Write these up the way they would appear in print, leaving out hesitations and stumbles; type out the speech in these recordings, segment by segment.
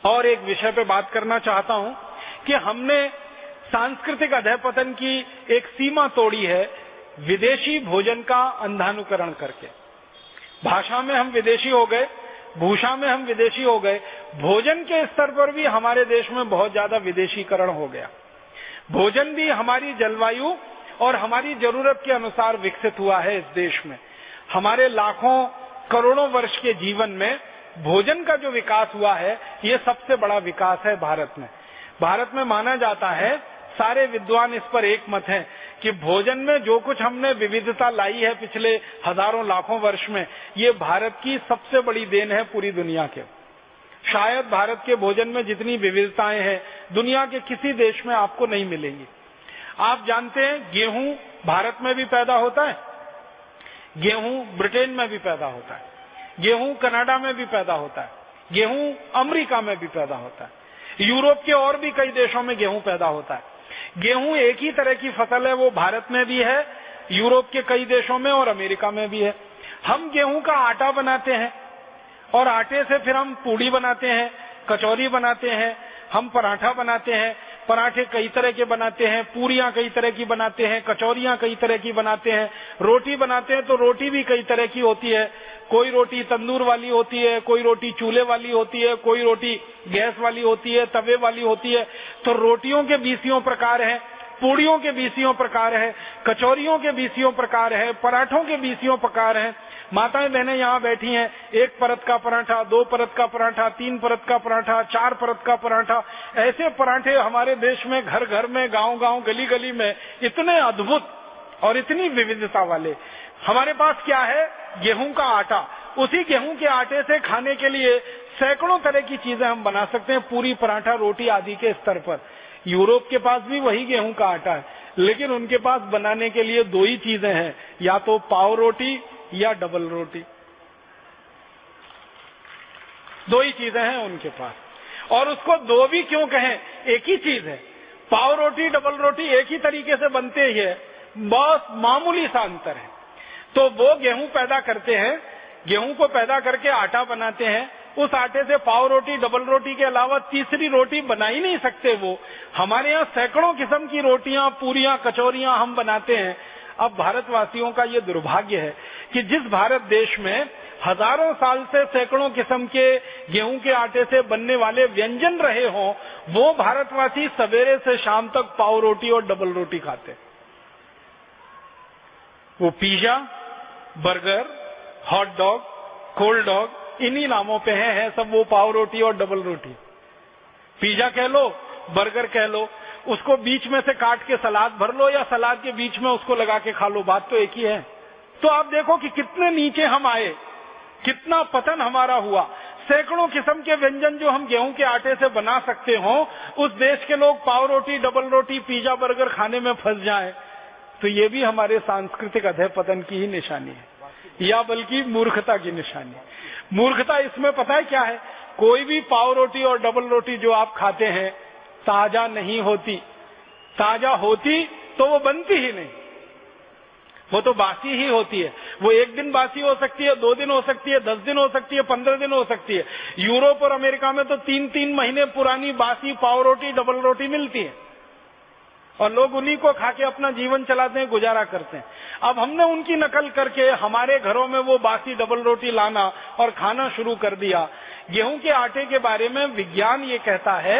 और एक विषय पे बात करना चाहता हूं कि हमने सांस्कृतिक अधःपतन की एक सीमा तोड़ी है विदेशी भोजन का अंधानुकरण करके। भाषा में हम विदेशी हो गए, भूषा में हम विदेशी हो गए, भोजन के स्तर पर भी हमारे देश में बहुत ज्यादा विदेशीकरण हो गया। भोजन भी हमारी जलवायु और हमारी जरूरत के अनुसार विकसित हुआ है इस देश में। हमारे लाखों करोड़ों वर्ष के जीवन में भोजन का जो विकास हुआ है, ये सबसे बड़ा विकास है भारत में। भारत में माना जाता है, सारे विद्वान इस पर एक मत हैं कि भोजन में जो कुछ हमने विविधता लाई है पिछले हजारों लाखों वर्ष में, ये भारत की सबसे बड़ी देन है पूरी दुनिया के। शायद भारत के भोजन में जितनी विविधताएं हैं दुनिया के किसी देश में आपको नहीं मिलेंगी। आप जानते हैं गेहूं भारत में भी पैदा होता है, गेहूं ब्रिटेन में भी पैदा होता है, गेहूं कनाडा में भी पैदा होता है, गेहूं अमेरिका में भी पैदा होता है, यूरोप के और भी कई देशों में गेहूं पैदा होता है। गेहूं एक ही तरह की फसल है, वो भारत में भी है, यूरोप के कई देशों में और अमेरिका में भी है। हम गेहूं का आटा बनाते हैं और आटे से फिर हम पूड़ी बनाते हैं, कचौरी बनाते हैं, हम पराठा बनाते हैं। पराठे कई तरह के बनाते हैं, पूरियां कई तरह की बनाते हैं, कचौरियां कई तरह की बनाते हैं, रोटी बनाते हैं तो रोटी भी कई तरह की होती है। कोई रोटी तंदूर वाली होती है, कोई रोटी चूल्हे वाली होती है, कोई रोटी गैस वाली होती है, तवे वाली होती है। तो रोटियों के 20 प्रकार हैं, पूड़ियों के 20 प्रकार है, कचौरियों के 20 प्रकार है, पराठों के 20 प्रकार हैं। माताएं बहनें यहाँ बैठी हैं, 1 परत का पराठा, 2 परत का पराठा, 3 परत का पराठा, 4 परत का पराठा, ऐसे पराठे हमारे देश में घर घर में, गांव गांव, गली गली में इतने अद्भुत और इतनी विविधता वाले। हमारे पास क्या है? गेहूं का आटा। उसी गेहूं के आटे से खाने के लिए सैकड़ों तरह की चीजें हम बना सकते हैं, पूरी, पराठा, रोटी आदि के स्तर पर। यूरोप के पास भी वही गेहूं का आटा है, लेकिन उनके पास बनाने के लिए 2 ही चीजें हैं, या तो पाव रोटी या डबल रोटी। 2 ही चीजें हैं उनके पास। और उसको 2 भी क्यों कहें, एक ही चीज है। पाव रोटी, डबल रोटी एक ही तरीके से बनते ही है, बहुत मामूली सा अंतर है। तो वो गेहूं पैदा करते हैं, गेहूं को पैदा करके आटा बनाते हैं, उस आटे से पाव रोटी, डबल रोटी के अलावा तीसरी रोटी बना ही नहीं सकते वो। हमारे यहाँ सैकड़ों किस्म की रोटियां, पूरियां, कचौरियां हम बनाते हैं। अब भारतवासियों का ये दुर्भाग्य है कि जिस भारत देश में हजारों साल से सैकड़ों किस्म के गेहूं के आटे से बनने वाले व्यंजन रहे हों, वो भारतवासी सवेरे से शाम तक पाव रोटी और डबल रोटी खाते। वो pizza, burger, hot dog, cold dog, इन्हीं नामों पे है सब वो पाव रोटी और डबल रोटी। पिज्जा कह लो, बर्गर कह लो, उसको बीच में से काट के सलाद भर लो या सलाद के बीच में उसको लगा के खा लो, बात तो एक ही है। तो आप देखो कि कितने नीचे हम आए, कितना पतन हमारा हुआ। सैकड़ों किस्म के व्यंजन जो हम गेहूं के आटे से बना सकते हो, उस देश के लोग पाव रोटी, डबल रोटी, पिज्जा, बर्गर खाने में फंस जाएं, तो ये भी हमारे सांस्कृतिक अधःपतन की ही निशानी है, या बल्कि मूर्खता की निशानी। मूर्खता इसमें पता है क्या है? कोई भी पाव रोटी और डबल रोटी जो आप खाते हैं ताजा नहीं होती। ताजा होती तो वो बनती ही नहीं, वो तो बासी ही होती है। वो 1 दिन बासी हो सकती है, 2 दिन हो सकती है, 10 दिन हो सकती है, 15 दिन हो सकती है। यूरोप और अमेरिका में तो 3-3 महीने पुरानी बासी पाव रोटी, डबल रोटी मिलती है और लोग उन्हीं को खा के अपना जीवन चलाते हैं, गुजारा करते हैं। अब हमने उनकी नकल करके हमारे घरों में वो बासी डबल रोटी लाना और खाना शुरू कर दिया। गेहूं के आटे के बारे में विज्ञान ये कहता है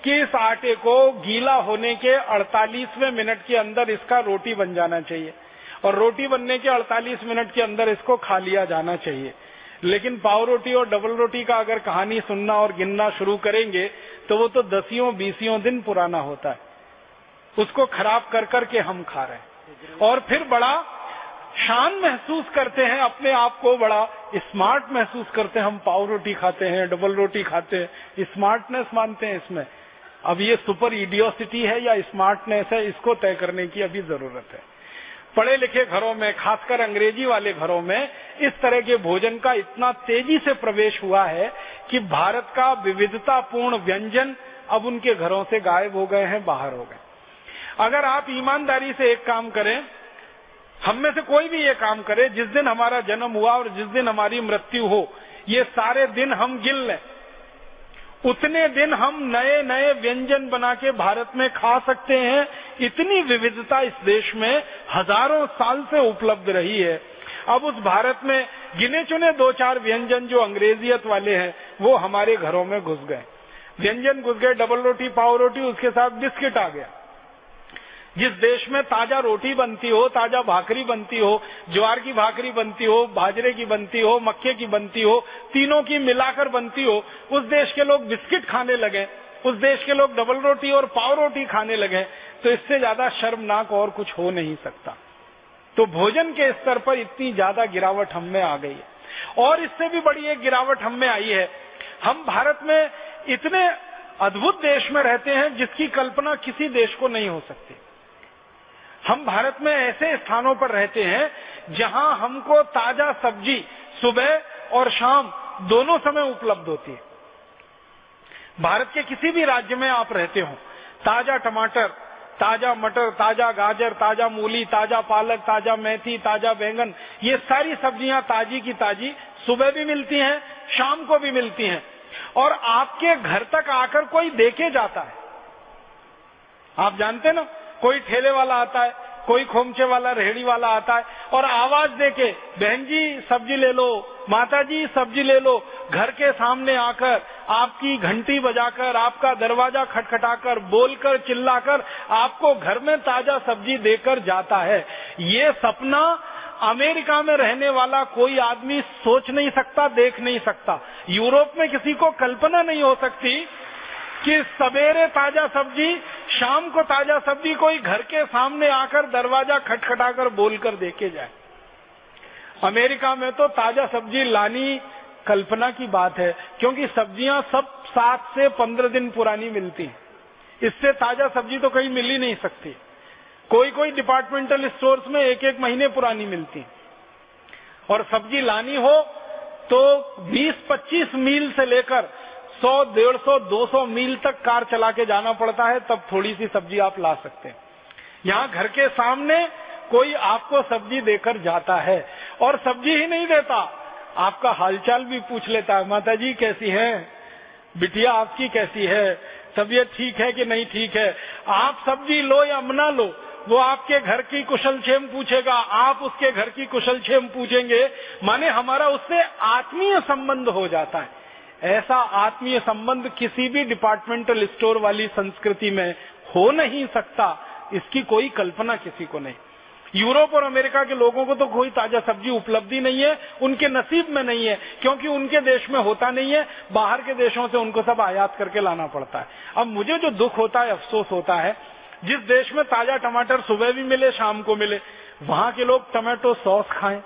कि इस आटे को गीला होने के 48वें मिनट के अंदर इसका रोटी बन जाना चाहिए और रोटी बनने के 48 मिनट के अंदर इसको खा लिया जाना चाहिए। लेकिन पाव रोटी और डबल रोटी का अगर कहानी सुनना और गिनना शुरू करेंगे तो वो तो 10-20 दिन पुराना होता है। उसको खराब कर करके हम खा रहे हैं और फिर बड़ा शान महसूस करते हैं, अपने आप को बड़ा स्मार्ट महसूस करते हैं। हम पाव रोटी खाते हैं, डबल रोटी खाते हैं, स्मार्टनेस मानते हैं इसमें। अब ये सुपर इडियोसिटी है या स्मार्टनेस है, इसको तय करने की अभी जरूरत है। पढ़े लिखे घरों में, खासकर अंग्रेजी वाले घरों में, इस तरह के भोजन का इतना तेजी से प्रवेश हुआ है कि भारत का विविधतापूर्ण व्यंजन अब उनके घरों से गायब हो गए हैं, बाहर हो गए। अगर आप ईमानदारी से एक काम करें, हम में से कोई भी ये काम करे, जिस दिन हमारा जन्म हुआ और जिस दिन हमारी मृत्यु हो, ये सारे दिन हम गिन लें, उतने दिन हम नए नए व्यंजन बना के भारत में खा सकते हैं। इतनी विविधता इस देश में हजारों साल से उपलब्ध रही है। अब उस भारत में गिने चुने 2-4 व्यंजन जो अंग्रेजियत वाले हैं वो हमारे घरों में घुस गए। व्यंजन घुस गए, डबल रोटी, पाव रोटी, उसके साथ बिस्किट आ गया। जिस देश में ताजा रोटी बनती हो, ताजा भाकरी बनती हो, ज्वार की भाकरी बनती हो, बाजरे की बनती हो, मक्के की बनती हो, तीनों की मिलाकर बनती हो, उस देश के लोग बिस्किट खाने लगे, उस देश के लोग डबल रोटी और पाव रोटी खाने लगे। तो इससे ज्यादा शर्मनाक और कुछ हो नहीं सकता। तो भोजन के स्तर पर इतनी ज्यादा गिरावट हम में आ गई है। और इससे भी बड़ी एक गिरावट हम में आई है। हम भारत में इतने अद्भुत देश में रहते हैं जिसकी कल्पना किसी देश को नहीं हो सकती। हम भारत में ऐसे स्थानों पर रहते हैं जहां हमको ताजा सब्जी सुबह और शाम दोनों समय उपलब्ध होती है। भारत के किसी भी राज्य में आप रहते हो, ताजा टमाटर, ताजा मटर, ताजा गाजर, ताजा मूली, ताजा पालक, ताजा मेथी, ताजा बैंगन, ये सारी सब्जियां ताजी की ताजी सुबह भी मिलती हैं, शाम को भी मिलती हैं। और आपके घर तक आकर कोई देके जाता है। आप जानते ना, कोई ठेले वाला आता है, कोई खोमचे वाला, रेहड़ी वाला आता है और आवाज देके, बहन जी सब्जी ले लो, माता जी सब्जी ले लो, घर के सामने आकर आपकी घंटी बजाकर, आपका दरवाजा खटखटाकर, बोलकर, चिल्लाकर आपको घर में ताजा सब्जी देकर जाता है। ये सपना अमेरिका में रहने वाला कोई आदमी सोच नहीं सकता, देख नहीं सकता। यूरोप में किसी को कल्पना नहीं हो सकती कि सवेरे ताजा सब्जी, शाम को ताजा सब्जी कोई घर के सामने आकर दरवाजा खटखटाकर बोलकर देके जाए। अमेरिका में तो ताजा सब्जी लानी कल्पना की बात है, क्योंकि सब्जियां सब 7 से 15 दिन पुरानी मिलती हैं। इससे ताजा सब्जी तो कहीं मिल ही नहीं सकती। कोई कोई डिपार्टमेंटल स्टोर्स में 1-1 महीने पुरानी मिलती। और सब्जी लानी हो तो 20-25 मील से लेकर 100, 150, 200 मील तक कार चला के जाना पड़ता है, तब थोड़ी सी सब्जी आप ला सकते हैं। यहाँ घर के सामने कोई आपको सब्जी देकर जाता है, और सब्जी ही नहीं देता, आपका हालचाल भी पूछ लेता है। माता जी कैसी हैं, बिटिया आपकी कैसी है, तबीयत ठीक है कि नहीं ठीक है। आप सब्जी लो या मना लो, वो आपके घर की कुशलक्षेम पूछेगा, आप उसके घर की कुशलक्षेम पूछेंगे। माने हमारा उससे आत्मीय संबंध हो जाता है। ऐसा आत्मीय संबंध किसी भी डिपार्टमेंटल स्टोर वाली संस्कृति में हो नहीं सकता। इसकी कोई कल्पना किसी को नहीं। यूरोप और अमेरिका के लोगों को तो कोई ताजा सब्जी उपलब्धि नहीं है, उनके नसीब में नहीं है, क्योंकि उनके देश में होता नहीं है। बाहर के देशों से उनको सब आयात करके लाना पड़ता है। अब मुझे जो दुख होता है, अफसोस होता है, जिस देश में ताजा टमाटर सुबह भी मिले, शाम को मिले, वहां के लोग टमाटो सॉस खाएं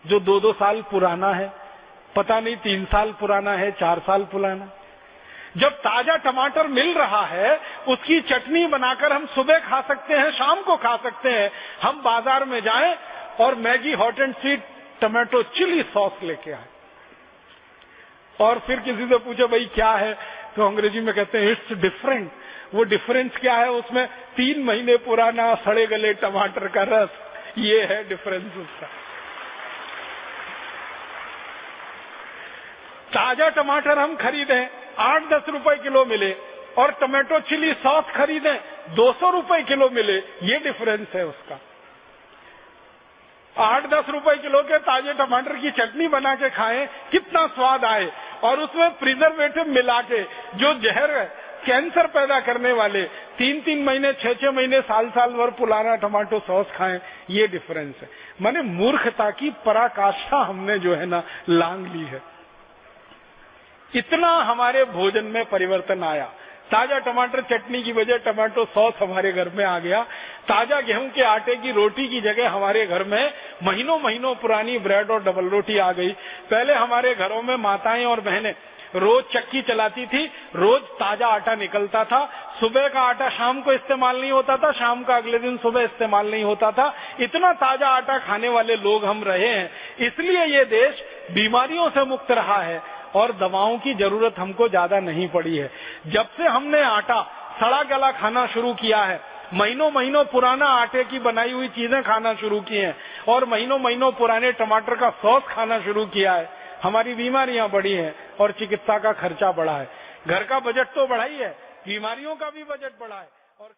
जो 2-2 साल पुराना है, पता नहीं 3 साल पुराना है, 4 साल पुराना। जब ताजा टमाटर मिल रहा है, उसकी चटनी बनाकर हम सुबह खा सकते हैं, शाम को खा सकते हैं। हम बाजार में जाएं और Maggi hot and sweet tomato chilli sauce लेके आए, और फिर किसी से पूछे भाई क्या है, तो अंग्रेजी में कहते हैं इट्स डिफरेंट। वो डिफरेंस क्या है? उसमें 3 महीने पुराना सड़े गले टमाटर का रस, ये है डिफरेंस उसका। ताजा टमाटर हम खरीदें 8-10 रुपए किलो मिले, और टमाटो चिली सॉस खरीदें 200 रुपए किलो मिले, ये डिफरेंस है उसका। 8-10 रुपए किलो के ताजे टमाटर की चटनी बना के खाएं, कितना स्वाद आए, और उसमें प्रिजर्वेटिव मिला के जो जहर कैंसर पैदा करने वाले 3-3 महीने, 6-6 महीने, साल भर पुराना टमाटो सॉस खाएं, ये डिफरेंस है। माने मूर्खता की पराकाष्ठा हमने जो है ना लांग ली है। इतना हमारे भोजन में परिवर्तन आया। ताजा टमाटर चटनी की बजाय टमाटो सॉस हमारे घर में आ गया। ताजा गेहूं के आटे की रोटी की जगह हमारे घर में महीनों महीनों पुरानी ब्रेड और डबल रोटी आ गई। पहले हमारे घरों में माताएं और बहनें रोज चक्की चलाती थी, रोज ताजा आटा निकलता था। सुबह का आटा शाम को इस्तेमाल नहीं होता था, शाम का अगले दिन सुबह इस्तेमाल नहीं होता था। इतना ताजा आटा खाने वाले लोग हम रहे हैं, इसलिए ये देश बीमारियों से मुक्त रहा है और दवाओं की जरूरत हमको ज्यादा नहीं पड़ी है। जब से हमने आटा सड़ा गला खाना शुरू किया है, महीनों महीनों पुराना आटे की बनाई हुई चीजें खाना शुरू की हैं, और महीनों महीनों पुराने टमाटर का सॉस खाना शुरू किया है, हमारी बीमारियां बढ़ी हैं और चिकित्सा का खर्चा बढ़ा है। घर का बजट तो बढ़ा ही है, बीमारियों का भी बजट बढ़ा है और